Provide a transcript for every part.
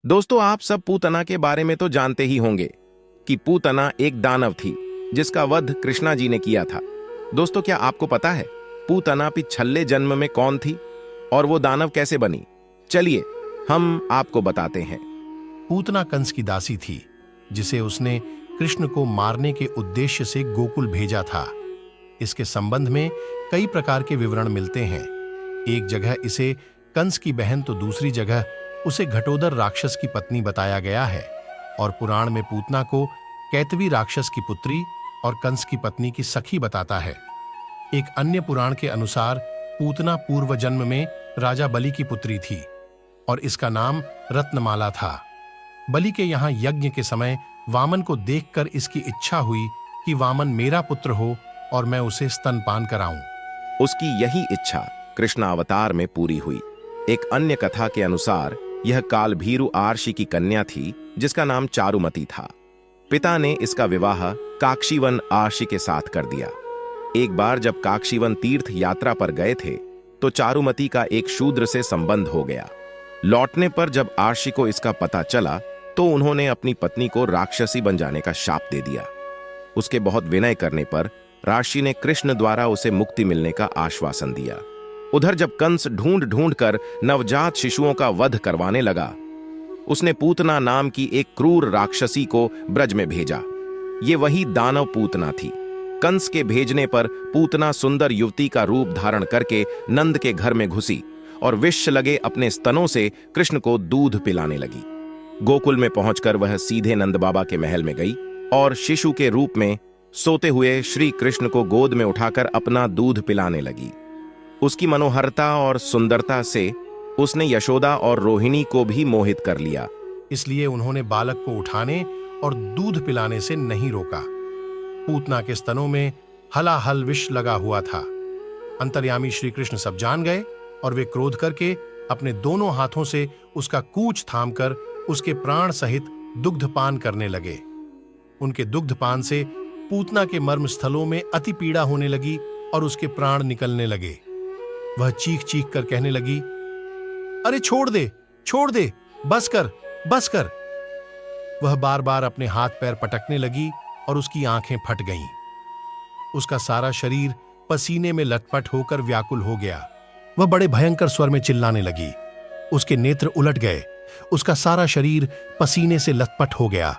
दोस्तों, आप सब पूतना के बारे में तो जानते ही होंगे कि पूतना एक दानव थी जिसका वध कृष्णा जी ने किया था। दोस्तों, क्या आपको पता है पूतना पिछले जन्म में कौन थी और वो दानव कैसे बनी? चलिए हम आपको बताते हैं। पूतना कंस की दासी थी जिसे उसने कृष्ण को मारने के उद्देश्य से गोकुल भेजा था। इसके संबंध में कई प्रकार के विवरण मिलते हैं। एक जगह इसे कंस की बहन तो दूसरी जगह उसे घटोदर राक्षस की पत्नी बताया गया है और पुराण में पूतना को कैतवी राक्षस की पुत्री और कंस की पत्नी की सखी बताता है। एक अन्य पुराण के अनुसार पूतना पूर्व जन्म में राजा बलि की पुत्री थी और इसका नाम रत्नमाला था। बलि के यहाँ यज्ञ के समय वामन को देखकर इसकी इच्छा हुई कि वामन मेरा पुत्र हो और मैं उसे स्तनपान कराऊं। उसकी यही इच्छा कृष्ण अवतार में पूरी हुई। एक अन्य कथा के अनुसार यह कालभीरु आर्षि की कन्या थी जिसका नाम चारुमती था। पिता ने इसका विवाह काक्षीवन आर्षि के साथ कर दिया। एक बार जब काक्षीवन तीर्थ यात्रा पर गए थे तो चारुमती का एक शूद्र से संबंध हो गया। लौटने पर जब आर्षि को इसका पता चला तो उन्होंने अपनी पत्नी को राक्षसी बन जाने का शाप दे दिया। उसके बहुत विनय करने पर राशि ने कृष्ण द्वारा उसे मुक्ति मिलने का आश्वासन दिया। उधर जब कंस ढूंढ ढूंढ कर नवजात शिशुओं का वध करवाने लगा, उसने पूतना नाम की एक क्रूर राक्षसी को ब्रज में भेजा। ये वही दानव पूतना थी। कंस के भेजने पर पूतना सुंदर युवती का रूप धारण करके नंद के घर में घुसी और विष लगे अपने स्तनों से कृष्ण को दूध पिलाने लगी। गोकुल में पहुंचकर वह सीधे नंद बाबा के महल में गई और शिशु के रूप में सोते हुए श्री कृष्ण को गोद में उठाकर अपना दूध पिलाने लगी। उसकी मनोहरता और सुंदरता से उसने यशोदा और रोहिणी को भी मोहित कर लिया। इसलिए उन्होंने बालक को उठाने और दूध पिलाने से नहीं रोका। पूतना के स्तनों में हलाहल विष लगा हुआ था। अंतर्यामी श्री कृष्ण सब जान गए और वे क्रोध करके अपने दोनों हाथों से उसका कूच थामकर उसके प्राण सहित दुग्धपान करने लगे। उनके दुग्धपान से पूतना के मर्म स्थलों में अति पीड़ा होने लगी और उसके प्राण निकलने लगे। वह चीख चीख कर कहने लगी, अरे छोड़ दे, बस कर। वह बार बार अपने हाथ पैर पटकने लगी और उसकी आंखें फट गईं। उसका सारा शरीर पसीने में लटपट होकर व्याकुल हो गया। वह बड़े भयंकर स्वर में चिल्लाने लगी। उसके नेत्र उलट गए। उसका सारा शरीर पसीने से लथपथ हो गया।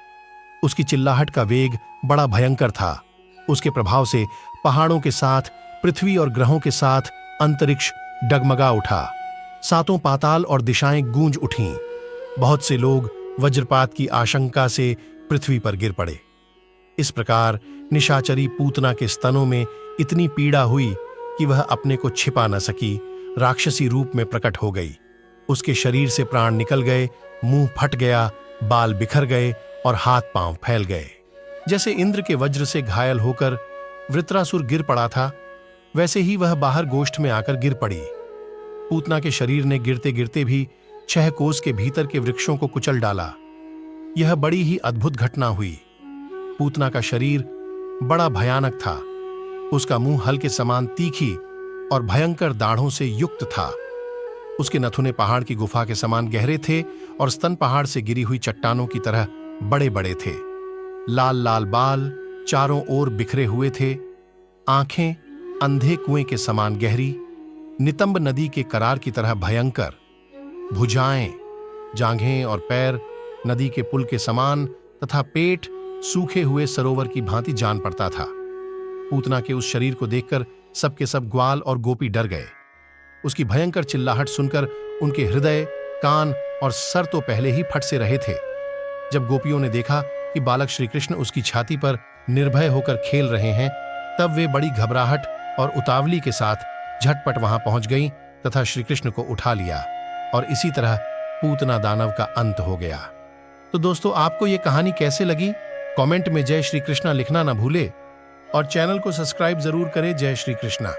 उसकी चिल्लाहट का वेग बड़ा भयंकर था। उसके प्रभाव से पहाड़ों के साथ पृथ्वी और ग्रहों के साथ अंतरिक्ष डगमगा उठा। सातों पाताल और दिशाएं गूंज उठीं। बहुत से लोग वज्रपात की आशंका से पृथ्वी पर गिर पड़े। इस प्रकार निशाचरी पूतना के स्तनों में इतनी पीड़ा हुई कि वह अपने को छिपा न सकी, राक्षसी रूप में प्रकट हो गई। उसके शरीर से प्राण निकल गए, मुंह फट गया, बाल बिखर गए और हाथ पांव फैल गए। जैसे इंद्र के वज्र से घायल होकर वृत्रासुर गिर पड़ा था, वैसे ही वह बाहर गोष्ठ में आकर गिर पड़ी। पूतना के शरीर ने गिरते गिरते भी 6 कोस के भीतर के वृक्षों को कुचल डाला। यह बड़ी ही अद्भुत घटना हुई। पूतना का शरीर बड़ा भयानक था। उसका मुंह हल के समान तीखी और भयंकर दाढ़ों से युक्त था। उसके नथुने पहाड़ की गुफा के समान गहरे थे और स्तन पहाड़ से गिरी हुई चट्टानों की तरह बड़े बड़े थे। लाल लाल बाल चारों ओर बिखरे हुए थे। आंखें अंधे कुएं के समान गहरी, नितंब नदी के करार की तरह भयंकर। भुजाएं, जांघें और पैर नदी के पुल के समान तथा पेट सूखे हुए सरोवर की भांति जान पड़ता था। पूतना के उस शरीर को देखकर सबके सब ग्वाल और गोपी डर गए। उसकी भयंकर चिल्लाहट सुनकर उनके हृदय, कान और सर तो पहले ही फट से रहे थे। जब गोपियों ने देखा कि बालक श्री कृष्ण उसकी छाती पर निर्भय होकर खेल रहे हैं, तब वे बड़ी घबराहट और उतावली के साथ झटपट वहां पहुंच गईं तथा श्री कृष्ण को उठा लिया और इसी तरह पूतना दानव का अंत हो गया। तो दोस्तों, आपको ये कहानी कैसे लगी? कमेंट में जय श्री कृष्णा लिखना ना भूले और चैनल को सब्सक्राइब जरूर करें। जय श्री कृष्णा।